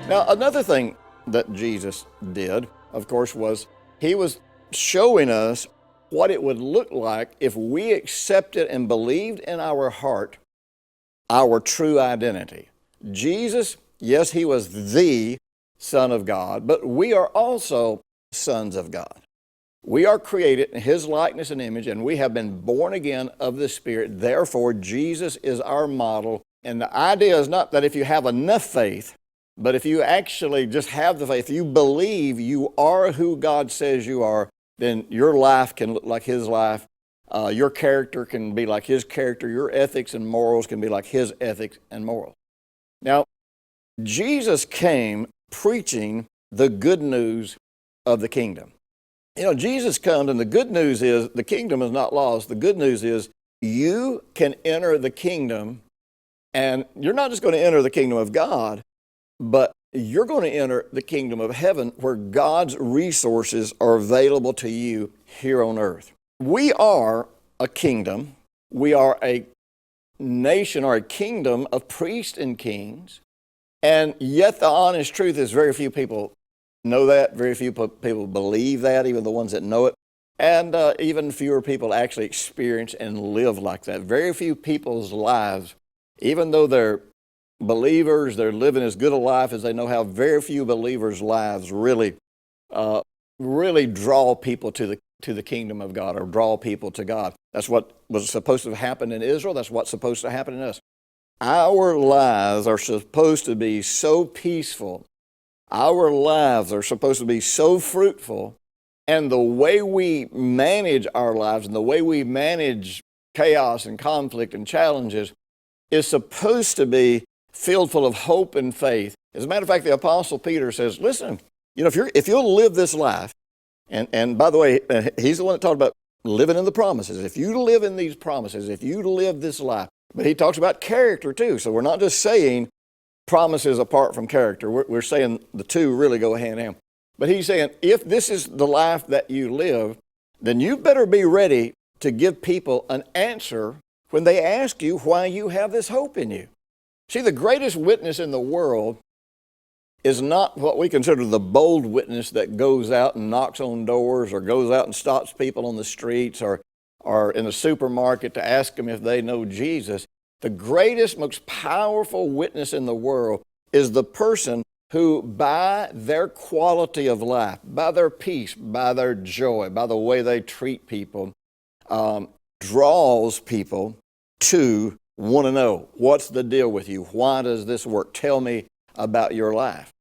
Now, another thing that Jesus did, of course, was he was showing us what it would look like if we accepted and believed in our heart our true identity. Jesus, yes, he was the Son of God, but we are also sons of God. We are created in his likeness and image, and we have been born again of the Spirit. Therefore, Jesus is our model. And the idea is not that if you have enough faith, but if you actually just have the faith, you believe you are who God says you are, then your life can look like his life. Your character can be like his character. Your ethics and morals can be like his ethics and morals. Now, Jesus came preaching the good news of the kingdom. You know, Jesus comes, and the good news is the kingdom is not lost. The good news is you can enter the kingdom, and you're not just going to enter the kingdom of God, but you're going to enter the kingdom of heaven where God's resources are available to you here on earth. We are a kingdom. We are a nation or a kingdom of priests and kings. And yet the honest truth is very few people know that. Very few people believe that, even the ones that know it. And even fewer people actually experience and live like that. Very few people's lives, even though they're believers, they're living as good a life as they know how, very few believers' lives really draw people to the kingdom of God or draw people to God. That's what was supposed to happen in Israel. That's what's supposed to happen in us. Our lives are supposed to be so peaceful. Our lives are supposed to be so fruitful. And the way we manage our lives and the way we manage chaos and conflict and challenges is supposed to be filled full of hope and faith. As a matter of fact, the Apostle Peter says, listen, you know, if you'll live this life, and by the way, he's the one that talked about living in the promises. If you live in these promises, if you live this life, but he talks about character too. So we're not just saying promises apart from character. We're saying the two really go hand in hand. But he's saying, if this is the life that you live, then you better be ready to give people an answer when they ask you why you have this hope in you. See, the greatest witness in the world is not what we consider the bold witness that goes out and knocks on doors or goes out and stops people on the streets or in the supermarket to ask them if they know Jesus. The greatest, most powerful witness in the world is the person who, by their quality of life, by their peace, by their joy, by the way they treat people, draws people to want to know, what's the deal with you? Why does this work? Tell me about your life.